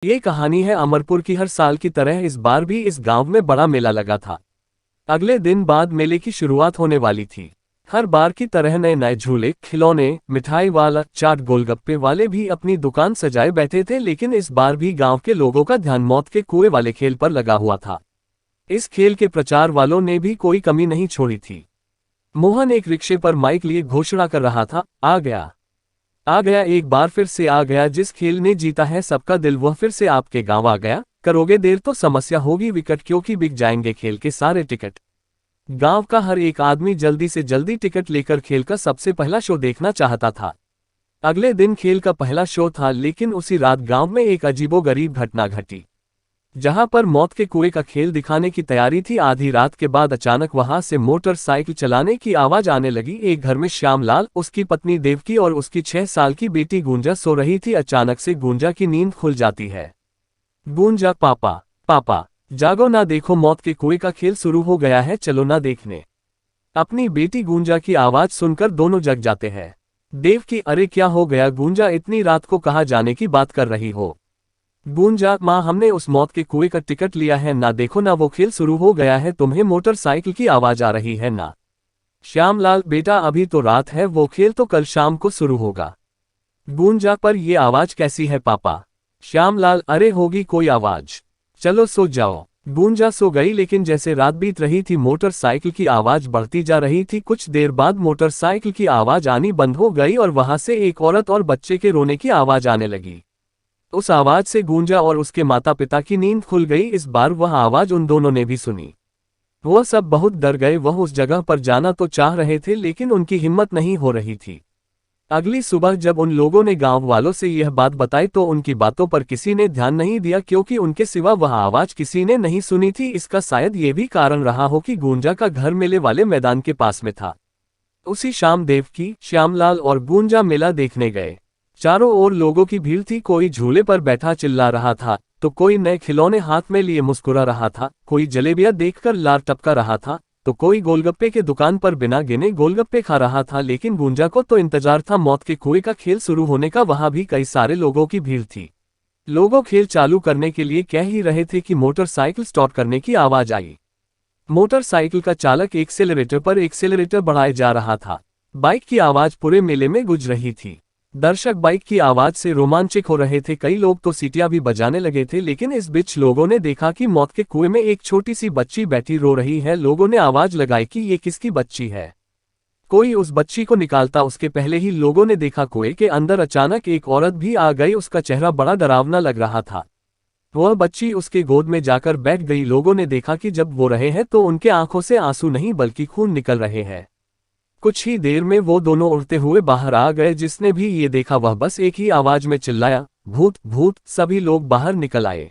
ये कहानी है अमरपुर की। हर साल की तरह इस बार भी इस गांव में बड़ा मेला लगा था। अगले दिन बाद मेले की शुरुआत होने वाली थी। हर बार की तरह नए नए झूले, खिलौने, मिठाई वाला, चाट, गोलगप्पे वाले भी अपनी दुकान सजाए बैठे थे। लेकिन इस बार भी गांव के लोगों का ध्यान मौत के कुएं वाले खेल पर लगा हुआ था। इस खेल के प्रचार वालों ने भी कोई कमी नहीं छोड़ी थी। मोहन एक रिक्शे पर माइक लिए घोषणा कर रहा था, आ गया, एक बार फिर से आ गया। जिस खेल ने जीता है सबका दिल, वह फिर से आपके गांव आ गया। करोगे देर तो समस्या होगी विकट, क्योंकि बिक जाएंगे खेल के सारे टिकट। गांव का हर एक आदमी जल्दी से जल्दी टिकट लेकर खेल का सबसे पहला शो देखना चाहता था। अगले दिन खेल का पहला शो था, लेकिन उसी रात गांव में एक अजीबोगरीब घटना घटी। जहां पर मौत के कुएं का खेल दिखाने की तैयारी थी, आधी रात के बाद अचानक वहां से मोटरसाइकिल चलाने की आवाज आने लगी। एक घर में श्यामलाल, उसकी पत्नी देवकी और उसकी 6 साल की बेटी गुंजा सो रही थी। अचानक से गुंजा की नींद खुल जाती है। गुंजा, पापा पापा जागो ना, देखो मौत के कुएं का खेल शुरू हो गया है, चलो ना देखने। अपनी बेटी गुंजा की आवाज सुनकर दोनों जग जाते हैं। देवकी, अरे क्या हो गया गुंजा, इतनी रात को कहाँ जाने की बात कर रही हो? गुंजा, माँ हमने उस मौत के कुएं का टिकट लिया है ना, देखो ना वो खेल शुरू हो गया है, तुम्हें मोटरसाइकिल की आवाज आ रही है ना। श्यामलाल, बेटा अभी तो रात है, वो खेल तो कल शाम को शुरू होगा। गुंजा, पर ये आवाज कैसी है पापा? श्यामलाल, अरे होगी कोई आवाज, चलो सो जाओ। गुंजा सो गई, लेकिन जैसे रात बीत रही थी मोटरसाइकिल की आवाज बढ़ती जा रही थी। कुछ देर बाद मोटरसाइकिल की आवाज आनी बंद हो गई और वहां से एक औरत और बच्चे के रोने की आवाज आने लगी। उस आवाज से गुंजा और उसके माता पिता की नींद खुल गई। इस बार वह आवाज उन दोनों ने भी सुनी। वह सब बहुत डर गए। वह उस जगह पर जाना तो चाह रहे थे, लेकिन उनकी हिम्मत नहीं हो रही थी। अगली सुबह जब उन लोगों ने गांव वालों से यह बात बताई तो उनकी बातों पर किसी ने ध्यान नहीं दिया, क्योंकि उनके सिवा वह आवाज किसी ने नहीं सुनी थी। इसका शायद ये भी कारण रहा हो कि गुंजा का घर मेले वाले मैदान के पास में था। उसी शाम देवकी, श्यामलाल और गुंजा मेला देखने गए। चारों ओर लोगों की भीड़ थी। कोई झूले पर बैठा चिल्ला रहा था, तो कोई नए खिलौने हाथ में लिए मुस्कुरा रहा था, कोई जलेबियां देखकर लार टपका रहा था, तो कोई गोलगप्पे के दुकान पर बिना गिने गोलगप्पे खा रहा था। लेकिन गुंजा को तो इंतजार था मौत के कुएं का खेल शुरू होने का। वहां भी कई सारे लोगों की भीड़ थी। लोगों खेल चालू करने के लिए कह ही रहे थे कि मोटरसाइकिल स्टार्ट करने की आवाज आई। मोटरसाइकिल का चालक एक्सेलरेटर पर एक्सेलरेटर बढ़ाए जा रहा था। बाइक की आवाज पूरे मेले में गूंज रही थी। दर्शक बाइक की आवाज से रोमांचित हो रहे थे। कई लोग तो सीटियां भी बजाने लगे थे। लेकिन इस बीच लोगों ने देखा कि मौत के कुएं में एक छोटी सी बच्ची बैठी रो रही है। लोगों ने आवाज लगाई कि ये किसकी बच्ची है। कोई उस बच्ची को निकालता, उसके पहले ही लोगों ने देखा कुएं के अंदर अचानक एक औरत भी आ गई। उसका चेहरा बड़ा डरावना लग रहा था। वह बच्ची उसके गोद में जाकर बैठ गई। लोगों ने देखा कि जब वो रहे हैं तो उनके आंखों से आंसू नहीं बल्कि खून निकल रहे हैं। कुछ ही देर में वो दोनों उड़ते हुए बाहर आ गए। जिसने भी ये देखा वह बस एक ही आवाज में चिल्लाया, भूत भूत। सभी लोग बाहर निकल आए।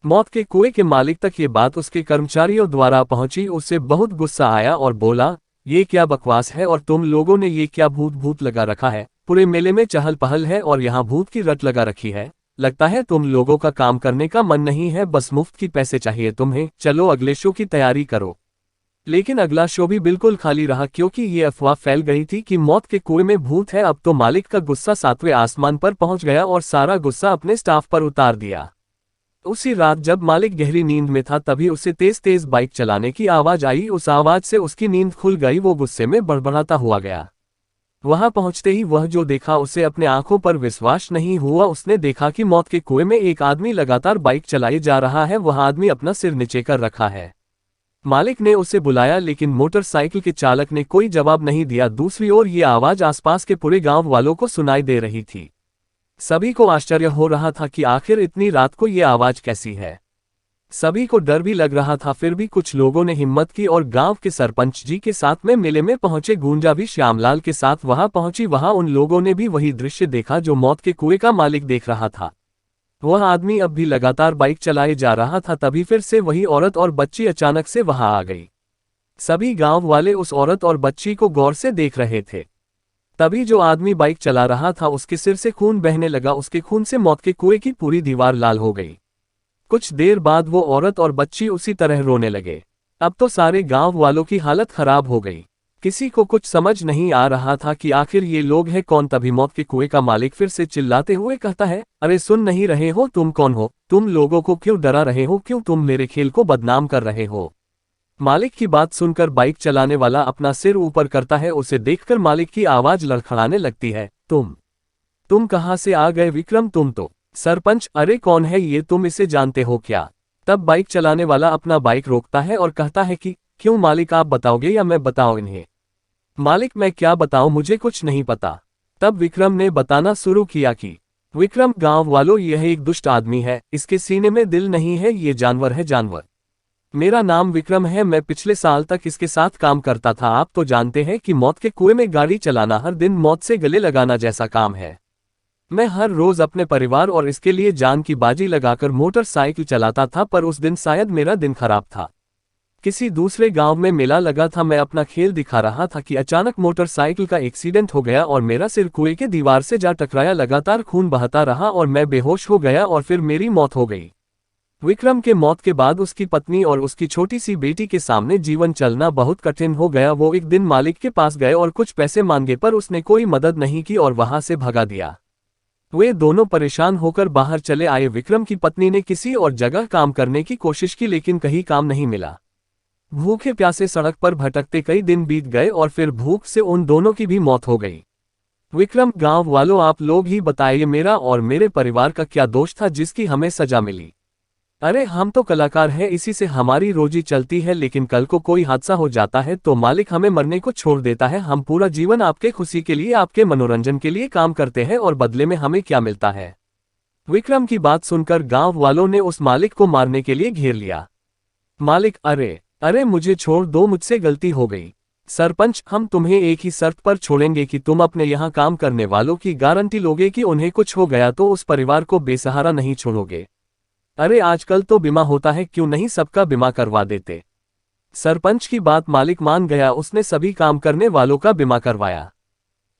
मौत के कुएं के मालिक तक ये बात उसके कर्मचारियों द्वारा पहुंची। उसे बहुत गुस्सा आया और बोला, ये क्या बकवास है और तुम लोगों ने ये क्या भूत भूत लगा रखा है? पूरे मेले में चहल पहल है और यहाँ भूत की रट लगा रखी है। लगता है तुम लोगों का काम करने का मन नहीं है, बस मुफ्त की पैसे चाहिए तुम्हें। चलो अगले शो की तैयारी करो। लेकिन अगला शो भी बिल्कुल खाली रहा, क्योंकि ये अफवाह फैल गई थी कि मौत के कुएं में भूत है। अब तो मालिक का गुस्सा 7वें आसमान पर पहुंच गया और सारा गुस्सा अपने स्टाफ पर उतार दिया। उसी रात जब मालिक गहरी नींद में था, तभी उसे तेज तेज बाइक चलाने की आवाज आई। उस आवाज से उसकी नींद खुल गई। वो गुस्से में बड़बड़ाता हुआ गया। वहां पहुंचते ही वह जो देखा उसे अपने आंखों पर विश्वास नहीं हुआ। उसने देखा कि मौत के कुएं में एक आदमी लगातार बाइक चलाए जा रहा है। वह आदमी अपना सिर नीचे कर रखा है। मालिक ने उसे बुलाया, लेकिन मोटरसाइकिल के चालक ने कोई जवाब नहीं दिया। दूसरी ओर ये आवाज आसपास के पूरे गांव वालों को सुनाई दे रही थी। सभी को आश्चर्य हो रहा था कि आखिर इतनी रात को ये आवाज कैसी है। सभी को डर भी लग रहा था। फिर भी कुछ लोगों ने हिम्मत की और गांव के सरपंच जी के साथ में मेले में पहुंचे। गुंजा भी श्यामलाल के साथ वहां पहुंची। वहां उन लोगों ने भी वही दृश्य देखा जो मौत के कुएं का मालिक देख रहा था। वह आदमी अब भी लगातार बाइक चलाए जा रहा था। तभी फिर से वही औरत और बच्ची अचानक से वहां आ गई। सभी गांव वाले उस औरत और बच्ची को गौर से देख रहे थे। तभी जो आदमी बाइक चला रहा था उसके सिर से खून बहने लगा। उसके खून से मौत के कुएं की पूरी दीवार लाल हो गई। कुछ देर बाद वो औरत और बच्ची उसी तरह रोने लगे। अब तो सारे गांव वालों की हालत खराब हो गई। किसी को कुछ समझ नहीं आ रहा था कि आखिर ये लोग हैं कौन। तभी मौत के कुएं का मालिक फिर से चिल्लाते हुए कहता है, अरे सुन नहीं रहे हो? तुम कौन हो? तुम लोगों को क्यों डरा रहे हो? क्यों तुम मेरे खेल को बदनाम कर रहे हो? मालिक की बात सुनकर बाइक चलाने वाला अपना सिर ऊपर करता है। उसे देखकर मालिक की आवाज लड़खड़ाने लगती है, तुम कहाँ से आ गए विक्रम? तुम तो सरपंच। अरे कौन है ये? तुम इसे जानते हो क्या? तब बाइक चलाने वाला अपना बाइक रोकता है और कहता है कि क्यों मालिक, आप बताओगे या मैं बताऊं इन्हें? मालिक मैं क्या बताऊं, मुझे कुछ नहीं पता। तब विक्रम ने बताना शुरू किया कि विक्रम गांव वालों, यह एक दुष्ट आदमी है, इसके सीने में दिल नहीं है, ये जानवर है जानवर। मेरा नाम विक्रम है, मैं पिछले साल तक इसके साथ काम करता था। आप तो जानते हैं कि मौत के कुएं में गाड़ी चलाना हर दिन मौत से गले लगाना जैसा काम है। मैं हर रोज अपने परिवार और इसके लिए जान की बाजी लगाकर मोटरसाइकिल चलाता था, पर उस दिन शायद मेरा दिन खराब था। किसी दूसरे गांव में मेला लगा था, मैं अपना खेल दिखा रहा था कि अचानक मोटरसाइकिल का एक्सीडेंट हो गया और मेरा सिर कुएं के दीवार से जा टकराया। लगातार खून बहता रहा और मैं बेहोश हो गया और फिर मेरी मौत हो गई। विक्रम के मौत के बाद उसकी पत्नी और उसकी छोटी सी बेटी के सामने जीवन चलना बहुत कठिन हो गया। वो एक दिन मालिक के पास गए और कुछ पैसे मांगे, पर उसने कोई मदद नहीं की और वहां से भगा दिया। वे दोनों परेशान होकर बाहर चले आए। विक्रम की पत्नी ने किसी और जगह काम करने की कोशिश की, लेकिन कहीं काम नहीं मिला। भूखे प्यासे सड़क पर भटकते कई दिन बीत गए और फिर भूख से उन दोनों की भी मौत हो गई। विक्रम गांव वालों, आप लोग ही बताइए, मेरा और मेरे परिवार का क्या दोष था जिसकी हमें सजा मिली? अरे हम तो कलाकार हैं, इसी से हमारी रोजी चलती है, लेकिन कल को कोई हादसा हो जाता है तो मालिक हमें मरने को छोड़ देता है। हम पूरा जीवन आपके खुशी के लिए, आपके मनोरंजन के लिए काम करते हैं और बदले में हमें क्या मिलता है? विक्रम की बात सुनकर गांव वालों ने उस मालिक को मारने के लिए घेर लिया। मालिक, अरे मुझे छोड़ दो, मुझसे गलती हो गई। सरपंच, हम तुम्हें एक ही शर्त पर छोड़ेंगे कि तुम अपने यहाँ काम करने वालों की गारंटी लोगे कि उन्हें कुछ हो गया तो उस परिवार को बेसहारा नहीं छोड़ोगे। अरे आजकल तो बीमा होता है, क्यों नहीं सबका बीमा करवा देते? सरपंच की बात मालिक मान गया, उसने सभी काम करने वालों का बीमा करवाया।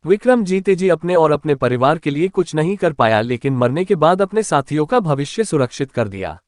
विक्रम जीते जी अपने और अपने परिवार के लिए कुछ नहीं कर पाया, लेकिन मरने के बाद अपने साथियों का भविष्य सुरक्षित कर दिया।